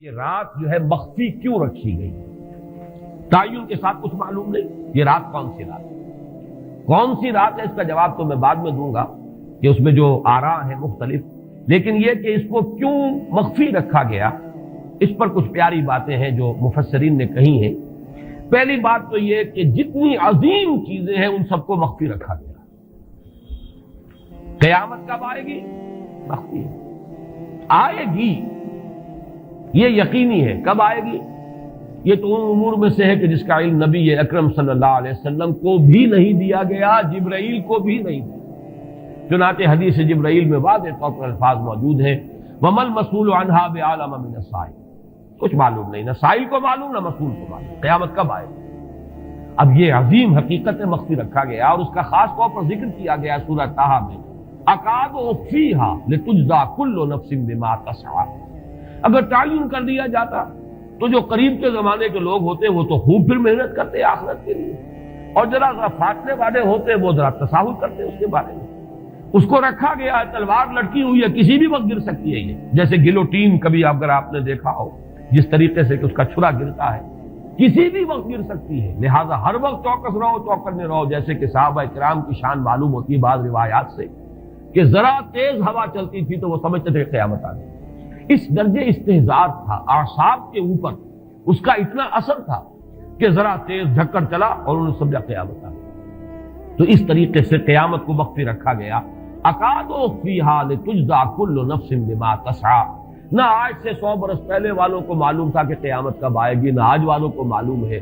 یہ رات جو ہے مخفی کیوں رکھی گئی؟ تعین کے ساتھ کچھ معلوم نہیں یہ رات کون سی رات ہے، کون سی رات ہے اس کا جواب تو میں بعد میں دوں گا کہ اس میں جو آراء ہیں مختلف، لیکن یہ کہ اس کو کیوں مخفی رکھا گیا اس پر کچھ پیاری باتیں ہیں جو مفسرین نے کہی ہیں۔ پہلی بات تو یہ کہ جتنی عظیم چیزیں ہیں ان سب کو مخفی رکھا گیا۔ قیامت کب آئے گی؟ مخفی آئے گی، یہ یقینی ہے۔ کب آئے گی؟ یہ تو ان امور میں سے ہے کہ جس کا علم نبی اکرم صلی اللہ علیہ وسلم کو بھی نہیں دیا گیا، جبرائیل کو بھی نہیں دیا۔ چنانچہ حدیث جبرائیل میں واضح طور پر الفاظ موجود ہیں وَمَا الْمَسْئُولُ عَنْهَا بِأَعْلَمَ مِنَ السَّائِلِ، کچھ معلوم نہیں، نہ سائل کو معلوم نہ مسئول کو معلوم قیامت کب آئے گی۔ اب یہ عظیم حقیقت مخفی رکھا گیا اور اس کا خاص طور پر ذکر کیا گیا سورہ طٰہٰ میں، اَكَادُ أُخْفِيهَا لِتُجْزَىٰ كُلُّ نَفْسٍ بِمَا تَسْعَىٰ۔ اگر تعین کر دیا جاتا تو جو قریب کے زمانے کے لوگ ہوتے وہ تو خوب پھر محنت کرتے آخرت کے لیے، اور ذرا فاصلے والے ہوتے وہ ذرا تساہل کرتے اس کے بارے میں۔ اس کو رکھا گیا ہے، تلوار لٹکی ہوئی ہے، کسی بھی وقت گر سکتی ہے، یہ جیسے گلوٹین کبھی اگر آپ نے دیکھا ہو جس طریقے سے کہ اس کا چھرا گرتا ہے، کسی بھی وقت گر سکتی ہے، لہذا ہر وقت چوکس رہو، چوکس میں رہو۔ جیسے کہ صحابہ کرام کی شان معلوم ہوتی ہے بعض روایات سے کہ ذرا تیز ہوا چلتی تھی تو وہ سمجھتے تھے کہ قیامت آ گئی۔ اس درجے استحضار تھا اعصاب کے اوپر، اس کا اتنا اثر تھا کہ ذرا تیز جھکڑ چلا اور انہوں نے سمجھا قیامت آ گئی۔ تو اس طریقے سے قیامت کو مخفی رکھا گیا۔ اکاد اخفیھا لتجزا کل نفس بما تسعی، نہ آج سے 100 برس پہلے والوں کو معلوم تھا کہ قیامت کب آئے گی، نہ آج والوں کو معلوم ہے،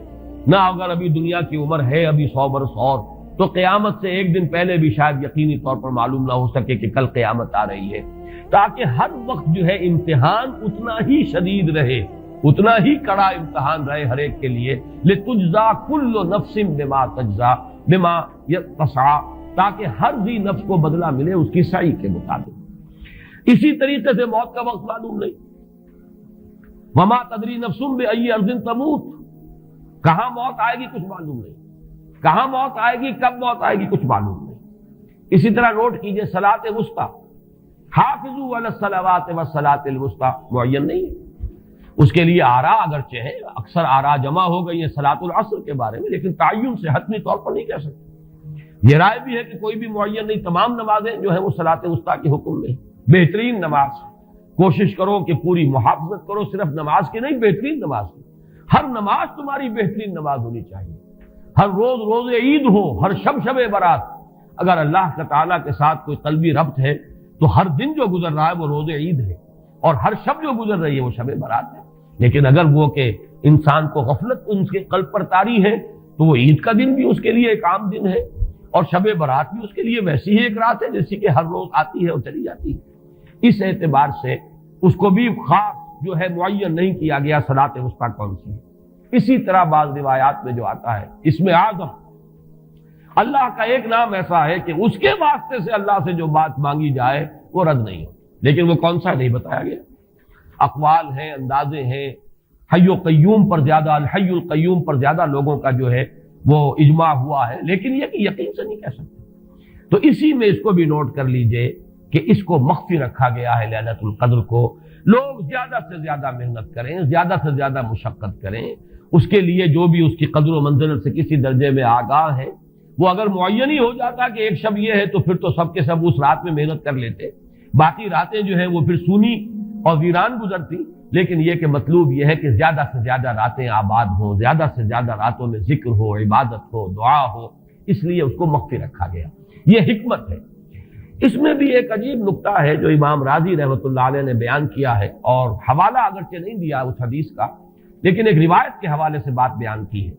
نہ اگر ابھی دنیا کی عمر ہے ابھی 100 برس اور تو قیامت سے ایک دن پہلے بھی شاید یقینی طور پر معلوم نہ ہو سکے کہ کل قیامت آ رہی ہے، تاکہ ہر وقت جو ہے امتحان اتنا ہی شدید رہے، اتنا ہی کڑا امتحان رہے ہر ایک کے لیے۔ لتجزا کل نفس بما تجزا بما تسعی، تاکہ ہر ذی نفس کو بدلہ ملے اس کی سعی کے مطابق۔ اسی طریقے سے موت کا وقت معلوم نہیں، وما تدری نفس بأی ارض تموت، کہاں موت آئے گی کچھ معلوم نہیں، کہاں موت آئے گی، کب موت آئے گی کچھ معلوم نہیں۔ اسی طرح نوٹ کیجئے صلاۃ وسطیٰ، حافظوا علی الصلوات والصلاۃ الوسطیٰ معین نہیں ہے، اس کے لیے آراء اگرچہ ہے، اکثر آراء جمع ہو گئی ہیں صلاۃ العصر کے بارے میں، لیکن تعین سے حتمی طور پر نہیں کہہ سکتے۔ یہ رائے بھی ہے کہ کوئی بھی معین نہیں، تمام نمازیں جو ہیں وہ صلاۃ وسطیٰ کے حکم میں۔ بہترین نماز کوشش کرو کہ پوری محافظت کرو، صرف نماز کی نہیں، بہترین نماز کی، ہر نماز تمہاری بہترین نماز ہونی چاہیے، ہر روز روز عید ہو، ہر شب شب برات۔ اگر اللہ تعالیٰ کے ساتھ کوئی قلبی ربط ہے تو ہر دن جو گزر رہا ہے وہ روز عید ہے، اور ہر شب جو گزر رہی ہے وہ شب برات ہے۔ لیکن اگر وہ کہ انسان کو غفلت ان کے قلب پر طاری ہے تو وہ عید کا دن بھی اس کے لیے ایک عام دن ہے، اور شب برات بھی اس کے لیے ویسی ہی ایک رات ہے جیسی کہ ہر روز آتی ہے اور چلی جاتی ہے۔ اس اعتبار سے اس کو بھی خاص جو ہے معین نہیں کیا گیا صلاۃ وسطیٰ کون سی ہے۔ اسی طرح بعض روایات میں جو آتا ہے اسم اعظم، اللہ کا ایک نام ایسا ہے کہ اس کے واسطے سے اللہ سے جو بات مانگی جائے وہ رد نہیں ہو، لیکن وہ کون سا نہیں بتایا گیا۔ اقوال ہیں، اندازے ہیں، حی و قیوم پر زیادہ، الحی القیوم پر زیادہ لوگوں کا جو ہے وہ اجماع ہوا ہے، لیکن یہ کہ یقین سے نہیں کہہ سکتے۔ تو اسی میں اس کو بھی نوٹ کر لیجئے کہ اس کو مخفی رکھا گیا ہے لیلۃ القدر کو۔ لوگ زیادہ سے زیادہ محنت کریں، زیادہ سے زیادہ مشقت کریں، اس کے لیے جو بھی اس کی قدر و منزلت سے کسی درجے میں آگاہ ہے، وہ اگر معین ہی ہو جاتا کہ ایک شب یہ ہے تو پھر تو سب کے سب اس رات میں محنت کر لیتے، باقی راتیں جو ہیں وہ پھر سونی اور ویران گزرتی۔ لیکن یہ کہ مطلوب یہ ہے کہ زیادہ سے زیادہ راتیں آباد ہوں، زیادہ سے زیادہ راتوں میں ذکر ہو، عبادت ہو، دعا ہو، اس لیے اس کو مخفی رکھا گیا۔ یہ حکمت ہے۔ اس میں بھی ایک عجیب نکتہ ہے جو امام راضی رحمۃ اللہ علیہ نے بیان کیا ہے، اور حوالہ اگرچہ نہیں دیا اس حدیث کا، لیکن ایک روایت کے حوالے سے بات بیان کی ہے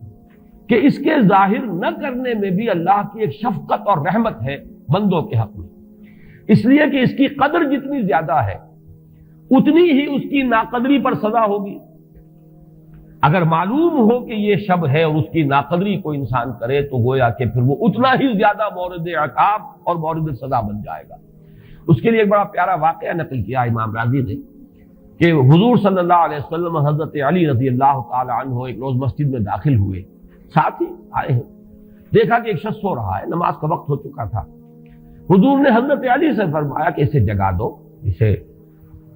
کہ اس کے ظاہر نہ کرنے میں بھی اللہ کی ایک شفقت اور رحمت ہے بندوں کے حق میں، اس لیے کہ اس کی قدر جتنی زیادہ ہے اتنی ہی اس کی ناقدری پر سزا ہوگی۔ اگر معلوم ہو کہ یہ شب ہے اور اس کی ناقدری کو انسان کرے تو گویا کہ پھر وہ اتنا ہی زیادہ مورد عقاب اور مورد سزا بن جائے گا۔ اس کے لیے ایک بڑا پیارا واقعہ نقل کیا امام راضی نے کہ حضور صلی اللہ علیہ وسلم حضرت علی رضی اللہ تعالی عنہ ایک روز مسجد میں داخل ہوئے، ساتھ ہی آئے ہیں، دیکھا کہ ایک شخص سو رہا ہے، نماز کا وقت ہو چکا تھا۔ حضور نے حضرت علی سے فرمایا کہ اسے جگا دو، اسے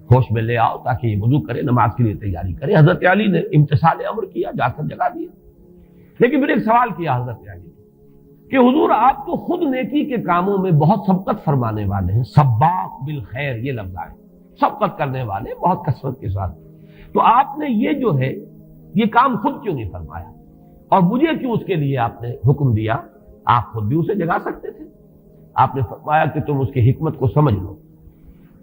ہوش میں لے آؤ تاکہ یہ وضو کرے، نماز کے لیے تیاری کرے۔ حضرت علی نے امتثال امر کیا، جا کر جگا دیا۔ لیکن پھر ایک سوال کیا حضرت علی نے کہ حضور آپ تو خود نیکی کے کاموں میں بہت سبقت فرمانے والے ہیں، سباق بالخیر یہ لفظ آئے، سبقت کرنے والے بہت کثرت کے ساتھ، تو آپ نے یہ جو ہے یہ کام خود کیوں نہیں فرمایا اور مجھے کیوں اس کے لیے آپ نے حکم دیا؟ آپ خود بھی اسے جگا سکتے تھے۔ آپ نے فرمایا کہ تم اس کی حکمت کو سمجھ لو،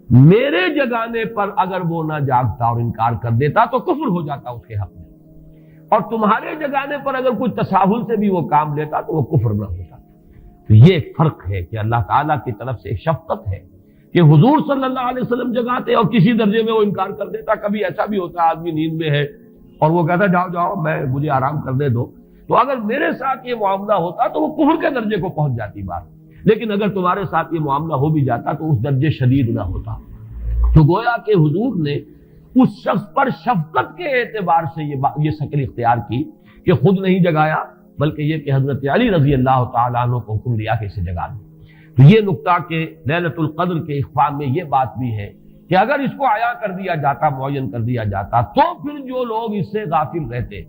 میرے جگانے پر اگر وہ نہ جاگتا اور انکار کر دیتا تو کفر ہو جاتا اس کے حق میں، اور تمہارے جگانے پر اگر کوئی تساہل سے بھی وہ کام لیتا تو وہ کفر نہ ہوتا۔ تو یہ ایک فرق ہے کہ اللہ تعالیٰ کی طرف سے ایک شفقت ہے کہ حضور صلی اللہ علیہ وسلم جگاتے اور کسی درجے میں وہ انکار کر دیتا۔ کبھی ایسا بھی ہوتا آدمی نیند میں ہے اور وہ کہتا جاؤ جاؤ مجھے آرام کرنے دو، تو اگر میرے ساتھ یہ معاملہ ہوتا تو وہ کفر کے درجے کو پہنچ جاتی بات، لیکن اگر تمہارے ساتھ یہ معاملہ ہو بھی جاتا تو اس درجے شدید نہ ہوتا۔ تو گویا کہ حضور نے اس شخص پر شفقت کے اعتبار سے یہ شکل اختیار کی کہ خود نہیں جگایا، بلکہ یہ کہ حضرت علی رضی اللہ تعالیٰ عنہ کو حکم دیا کہ اسے جگا دیں۔ تو یہ نقطہ کہ لیلۃ القدر کے اخفاء میں یہ بات بھی ہے کہ اگر اس کو عیاں کر دیا جاتا، معین کر دیا جاتا، تو پھر جو لوگ اس سے غافل رہتے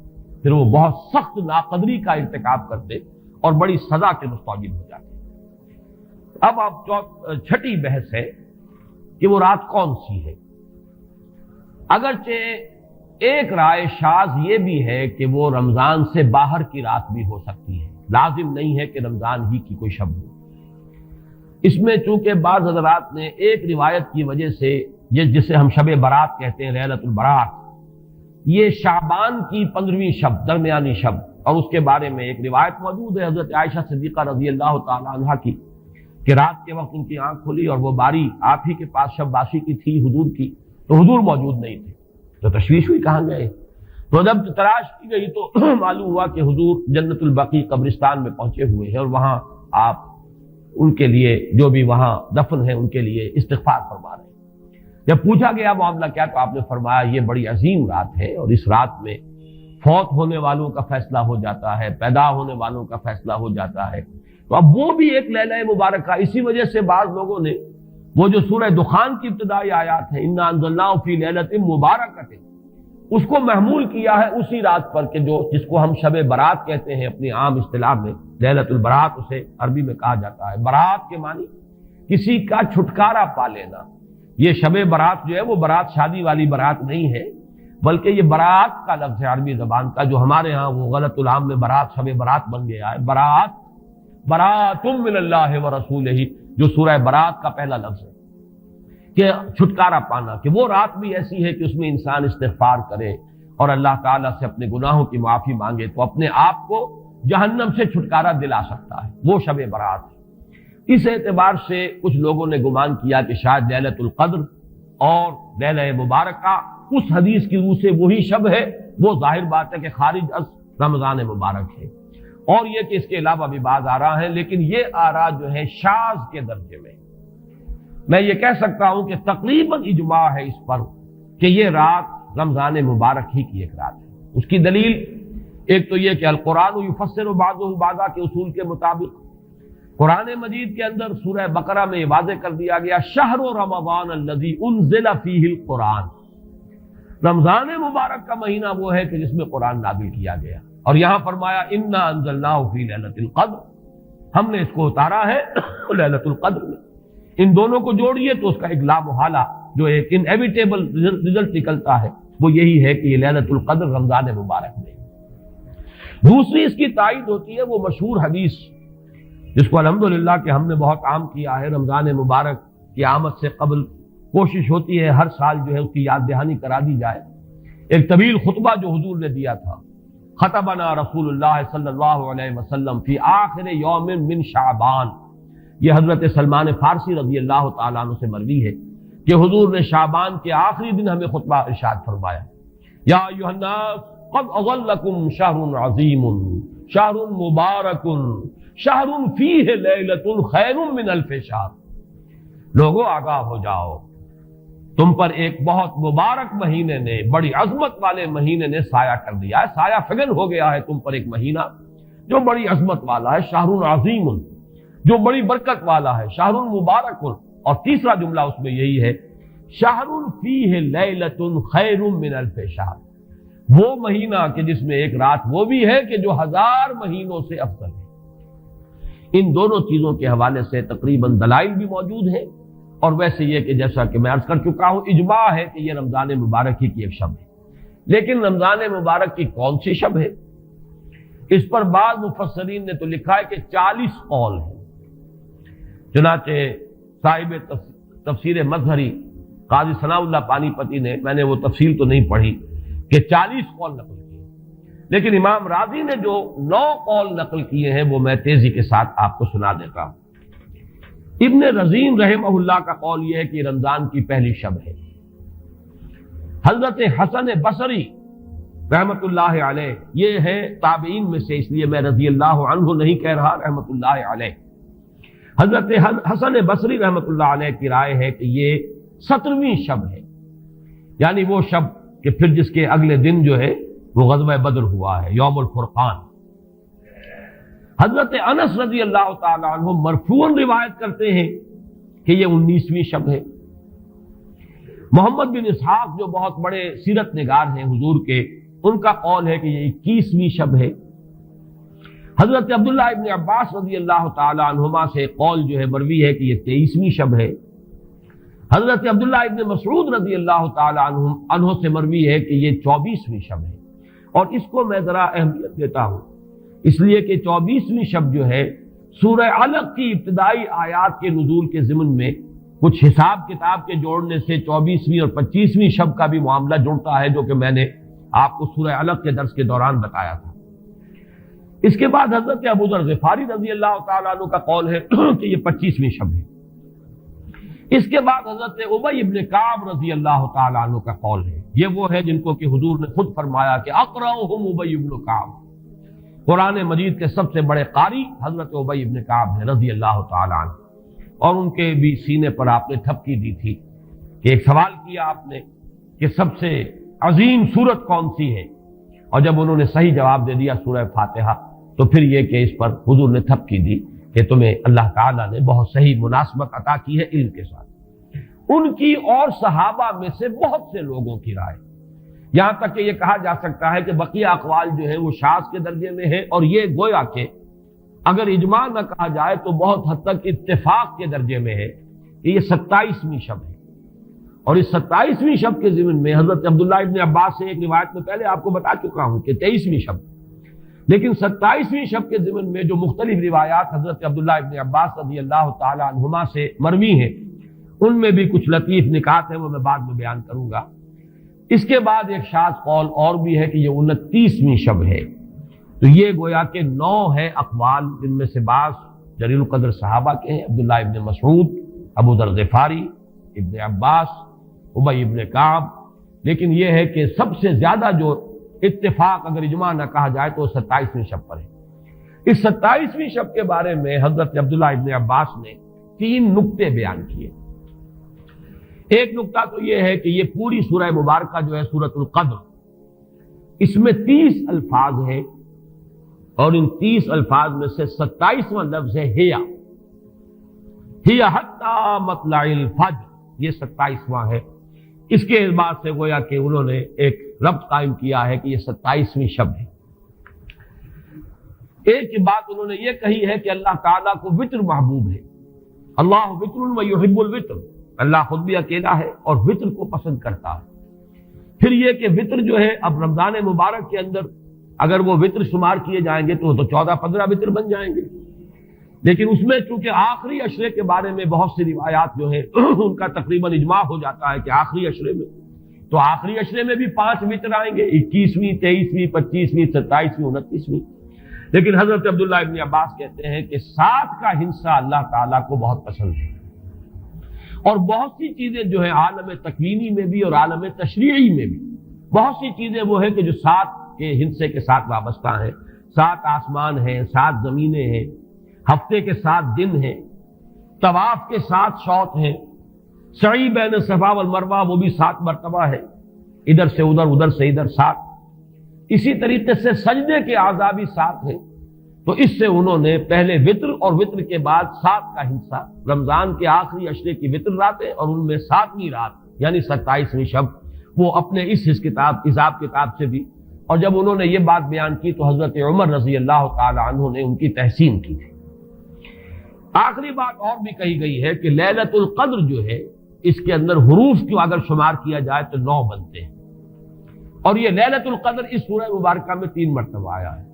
پھر وہ بہت سخت ناقدری کا ارتکاب کرتے اور بڑی سزا کے مستوجب ہو جاتے۔ اب چھٹی بحث ہے کہ وہ رات کون سی ہے۔ اگرچہ ایک رائے شاذ یہ بھی ہے کہ وہ رمضان سے باہر کی رات بھی ہو سکتی ہے، لازم نہیں ہے کہ رمضان ہی کی کوئی شب ہو۔ اس میں چونکہ بعض حضرات نے ایک روایت کی وجہ سے جسے ہم شب برات کہتے ہیں، لیلۃ البرات، یہ شعبان کی 15ویں شب، درمیانی شب، اور اس کے بارے میں ایک روایت موجود ہے حضرت عائشہ صدیقہ رضی اللہ تعالی عنہا کی کہ رات کے وقت ان کی آنکھ کھلی اور وہ باری آپ ہی کے پاس شب باسی کی تھی حضور کی، تو حضور موجود نہیں تھے، تو تشویش ہوئی کہاں گئے۔ تو جب تلاش کی گئی تو معلوم ہوا کہ حضور جنت البقیع قبرستان میں پہنچے ہوئے ہیں اور وہاں آپ ان کے لیے جو بھی وہاں دفن ہے ان کے لیے استغفار فرما رہے ہیں۔ جب پوچھا گیا معاملہ کیا، تو آپ نے فرمایا یہ بڑی عظیم رات ہے اور اس رات میں فوت ہونے والوں کا فیصلہ ہو جاتا ہے، پیدا ہونے والوں کا فیصلہ ہو جاتا ہے۔ تو اب وہ بھی ایک لیلہ مبارکہ، اسی وجہ سے بعض لوگوں نے وہ جو سورہ دخان کی ابتدائی آیات ہیں انا انزلناہ فی لیلۃ مبارکۃ، اس کو محمول کیا ہے اسی رات پر کہ جس کو ہم شب برات کہتے ہیں اپنی عام اصطلاح میں، لیلۃ البرات اسے عربی میں کہا جاتا ہے۔ برات کے معنی کسی کا چھٹکارا پا لینا۔ یہ شب برات جو ہے وہ برات شادی والی برات نہیں ہے، بلکہ یہ برات کا لفظ ہے عربی زبان کا، جو ہمارے ہاں وہ غلط العام میں برات شب برات بن گیا ہے۔ برات، برات من اللہ ورسولہ، جو سورہ برات کا پہلا لفظ ہے کہ چھٹکارا پانا، کہ وہ رات بھی ایسی ہے کہ اس میں انسان استغفار کرے اور اللہ تعالیٰ سے اپنے گناہوں کی معافی مانگے تو اپنے آپ کو جہنم سے چھٹکارا دلا سکتا ہے، وہ شب برات ہے۔ اس اعتبار سے کچھ لوگوں نے گمان کیا کہ شاید لیلۃ القدر اور لیلہ مبارکہ اس حدیث کی روح سے وہی شب ہے، وہ ظاہر بات ہے کہ خارج از رمضان مبارک ہے، اور یہ کہ اس کے علاوہ بھی بعض آراء ہیں، لیکن یہ آراء جو ہے شاذ کے درجے میں۔ میں یہ کہہ سکتا ہوں کہ تقریباً اجماع ہے اس پر کہ یہ رات رمضان مبارک ہی کی ایک رات ہے۔ اس کی دلیل ایک تو یہ کہ القرآن یفسر بعضہ بعضا کے اصول کے مطابق قرآن مجید کے اندر سورہ بقرہ میں یہ واضح کر دیا گیا شہر رمضان الذی انزل فیہ القرآن، رمضان مبارک کا مہینہ وہ ہے کہ جس میں قرآن نازل کیا گیا، اور یہاں فرمایا انا انزلناہ فی لیلۃ القدر، ہم نے اس کو اتارا ہے لیلۃ القدر میں۔ ان دونوں کو جوڑیے تو اس کا ایک لا محالہ جو ایک انیویٹیبل رزلٹ نکلتا ہے وہ یہی ہے کہ یہ لیلۃ القدر رمضان مبارک میں۔ دوسری اس کی تائید ہوتی ہے وہ مشہور حدیث جس کو الحمدللہ کہ ہم نے بہت عام کیا ہے، رمضان مبارک کی آمد سے قبل کوشش ہوتی ہے ہر سال جو ہے اس کی یاد دہانی کرا دی جائے۔ ایک طویل خطبہ جو حضور نے دیا تھا، خطبنا رسول اللہ صلی اللہ علیہ وسلم فی آخر یوم من شعبان، یہ حضرت سلمان فارسی رضی اللہ تعالیٰ عنہ سے مروی ہے کہ حضور نے شعبان کے آخری دن ہمیں خطبہ ارشاد فرمایا، یا ایھا الناس قد اظلکم شہر عظیم شہر مبارک شہر فیہ لیلۃ خیر من الف شہر، لوگوں آگاہ ہو جاؤ، تم پر ایک بہت مبارک مہینے نے، بڑی عظمت والے مہینے نے سایہ کر دیا ہے، سایہ فگن ہو گیا ہے تم پر ایک مہینہ جو بڑی عظمت والا ہے، شہر عظیم جو بڑی برکت والا ہے، شہر مبارک۔ اور تیسرا جملہ اس میں یہی ہے شہر فیہ لیلۃ خیر من الف شہر، وہ مہینہ کہ جس میں ایک رات وہ بھی ہے کہ جو 1000 مہینوں سے افضل ہے۔ ان دونوں چیزوں کے حوالے سے تقریباً دلائل بھی موجود ہیں، اور ویسے یہ کہ جیسا کہ میں عرض کر چکا ہوں اجماع ہے کہ یہ رمضان مبارک ہی کی ایک شب ہے۔ لیکن رمضان مبارک کی کون سی شب ہے، اس پر بعض مفسرین نے تو لکھا ہے کہ 40 قول ہیں۔ چنانچہ صاحب تفسیر مظہری قاضی ثناء اللہ پانی پتی نے، میں نے وہ تفصیل تو نہیں پڑھی، کہ 40 قول نقل کیے، لیکن امام راضی نے جو 9 قول نقل کیے ہیں وہ میں تیزی کے ساتھ آپ کو سنا دیتا ہوں۔ ابن رزین رحمہ اللہ کا قول یہ ہے کہ رمضان کی پہلی شب ہے۔ حضرت حسن بصری رحمت اللہ علیہ، یہ ہے تابعین میں سے، اس لیے میں رضی اللہ عنہ نہیں کہہ رہا، رحمت اللہ علیہ۔ حضرت حسن بصری رحمت اللہ علیہ کی رائے ہے کہ یہ 17ویں شب ہے، یعنی وہ شب کہ پھر جس کے اگلے دن جو ہے وہ غزوہ بدر ہوا ہے، یوم الفرقان۔ حضرت انس رضی اللہ تعالی عنہ مرفوعاً روایت کرتے ہیں کہ یہ 19ویں شب ہے۔ محمد بن اسحاق جو بہت بڑے سیرت نگار ہیں حضور کے، ان کا قول ہے کہ یہ 21ویں شب ہے۔ حضرت عبداللہ ابن عباس رضی اللہ تعالی عنہما سے قول جو ہے مروی ہے کہ یہ 23ویں شب ہے۔ حضرت عبداللہ ابن مسعود رضی اللہ تعالی عنہ سے مروی ہے کہ یہ 24ویں شب ہے، اور اس کو میں ذرا اہمیت دیتا ہوں اس لیے کہ 24ویں شب جو ہے سورہ علق کی ابتدائی آیات کے نزول کے ضمن میں کچھ حساب کتاب کے جوڑنے سے 24ویں اور 25ویں شب کا بھی معاملہ جڑتا ہے، جو کہ میں نے آپ کو سورہ علق کے درس کے دوران بتایا تھا۔ اس کے بعد حضرت ابو ذر غفاری رضی اللہ تعالیٰ عنہ کا قول ہے کہ یہ 25ویں شب ہے۔ اس کے بعد حضرت ابی ابن کعب رضی اللہ تعالیٰ عنہ کا قول ہے، یہ وہ ہے جن کو کہ حضور نے خود فرمایا کہ اقرأہم ابی ابن کعب، قرآن مجید کے سب سے بڑے قاری حضرت ابی ابن کعب ہیں رضی اللہ تعالیٰ عنہ، اور ان کے بھی سینے پر آپ نے تھپکی دی تھی کہ ایک سوال کیا آپ نے کہ سب سے عظیم سورت کون سی ہے، اور جب انہوں نے صحیح جواب دے دیا سورہ فاتحہ، تو پھر یہ کہ اس پر حضور نے تھپکی دی کہ تمہیں اللہ تعالیٰ نے بہت صحیح مناسبت عطا کی ہے علم کے ساتھ۔ ان کی اور صحابہ میں سے بہت سے لوگوں کی رائے، یہاں تک کہ یہ کہا جا سکتا ہے کہ بقیہ اقوال جو ہیں وہ شاذ کے درجے میں ہیں، اور یہ گویا کہ اگر اجماع نہ کہا جائے تو بہت حد تک اتفاق کے درجے میں ہے کہ یہ 27ویں شب ہے۔ اور اس 27ویں شب کے ضمن میں حضرت عبداللہ ابن عباس سے ایک روایت میں پہلے آپ کو بتا چکا ہوں کہ 23ویں شب، لیکن 27ویں شب کے ضمن میں جو مختلف روایات حضرت عبداللہ ابن عباس رضی اللہ تعالی عنہما سے مروی ہیں، ان میں بھی کچھ لطیف نکات ہیں، وہ میں بعد میں بیان کروں گا۔ اس کے بعد ایک شاذ قول اور بھی ہے کہ یہ 29ویں شب ہے۔ تو یہ گویا کہ 9 ہے اقوال، جن میں سے بعض جلیل القدر صحابہ کے ہیں، عبداللہ ابن مسعود، ابو ذر غفاری، ابن عباس، ابی ابن کعب، لیکن یہ ہے کہ سب سے زیادہ جو اتفاق اگر اجماع نہ کہا جائے تو 27ویں شب پر ہے۔ اس 27ویں شب کے بارے میں حضرت عبداللہ ابن عباس نے 3 نکتے بیان کیے۔ ایک نکتہ تو یہ ہے کہ یہ پوری سورہ مبارکہ جو ہے سورۃ القدر، اس میں 30 الفاظ ہیں، اور ان 30 الفاظ میں سے 27واں لفظ ہے ہیا حتی مطلع الفجر، یہ 27واں ہے۔ اس کے اعتبار سے گویا کہ انہوں نے ایک ربط قائم کیا ہے کہ یہ 27ویں شب ہے۔ ایک بات انہوں نے یہ کہی ہے کہ اللہ تعالیٰ کو وطر محبوب ہے، اللہ وطر و یحب الوطر، اللہ خود بھی اکیلا ہے اور وطر کو پسند کرتا ہے۔ پھر یہ کہ وطر جو ہے اب رمضان مبارک کے اندر اگر وہ وطر شمار کیے جائیں گے تو 14-15 وطر بن جائیں گے، لیکن اس میں چونکہ آخری عشرے کے بارے میں بہت سی روایات جو ہیں ان کا تقریباً اجماع ہو جاتا ہے کہ آخری عشرے میں، تو آخری عشرے میں بھی 5 وطر آئیں گے، 21ویں، 23ویں، 25ویں، 27ویں، 29ویں۔ لیکن حضرت عبداللہ ابن عباس کہتے ہیں کہ 7 کا حصہ اللہ تعالیٰ کو بہت پسند ہے، اور بہت سی چیزیں جو ہیں عالم تکوینی میں بھی اور عالم تشریعی میں بھی بہت سی چیزیں وہ ہیں کہ جو 7 کے حصے کے ساتھ وابستہ ہیں۔ 7 آسمان ہیں، 7 زمینیں ہیں، ہفتے کے 7 دن ہیں، طواف کے 7 شوط ہیں، سعی بین صفا والمروہ وہ بھی 7 مرتبہ ہے، ادھر سے ادھر، ادھر سے ادھر 7۔ اسی طریقے سے سجدے کے اعضاء بھی 7 ہیں، تو اس سے انہوں نے پہلے وطر اور وطر کے بعد 7 کا حصہ، رمضان کے آخری عشرے کی وطر راتیں اور ان میں 7ویں رات یعنی 27ویں شب، وہ اپنے اس حساب کتاب سے بھی. اور جب انہوں نے یہ بات بیان کی تو حضرت عمر رضی اللہ تعالی عنہ نے ان کی تحسین کی تھی. آخری بات اور بھی کہی گئی ہے کہ لیلۃ القدر جو ہے اس کے اندر حروف کو اگر شمار کیا جائے تو 9 بنتے ہیں، اور یہ لیلۃ القدر اس سورہ مبارکہ میں 3 مرتبہ آیا ہے.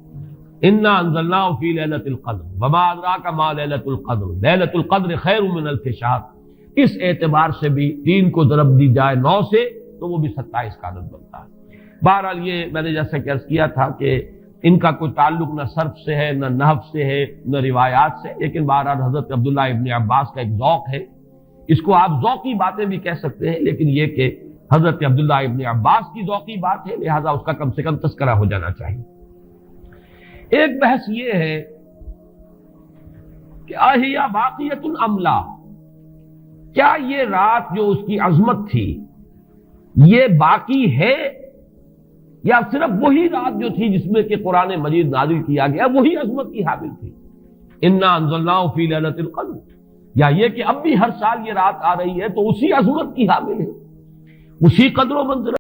انا انزلناہ فی لیلۃ القدر وما ادراک ما لیلۃ القدر لیلۃ القدر خیر من الف شہر. اس اعتبار سے بھی 3 کو ضرب دی جائے 9 سے تو وہ بھی 27 کا عدد بنتا ہے. بہرحال یہ میں نے جیسا کہ عرض کیا تھا کہ ان کا کوئی تعلق نہ صرف سے ہے، نہ نحو سے ہے، نہ روایات سے، لیکن بہرحال حضرت عبداللہ ابن عباس کا ایک ذوق ہے. اس کو آپ ذوقی باتیں بھی کہہ سکتے ہیں، لیکن یہ کہ حضرت عبداللہ ابن عباس کی ذوقی بات ہے، لہذا اس کا کم سے کم تذکرہ ہو جانا چاہیے. ایک بحث یہ ہے کہ اہی باقیۃ ام لا، کیا یہ رات جو اس کی عظمت تھی یہ باقی ہے یا صرف وہی رات جو تھی جس میں کہ قرآن مجید نازل کیا گیا وہی عظمت کی حامل تھی. انا انزلناہ فی لیلۃ القدر، یا یہ کہ اب بھی ہر سال یہ رات آ رہی ہے تو اسی عظمت کی حامل ہے، اسی قدر و منزلت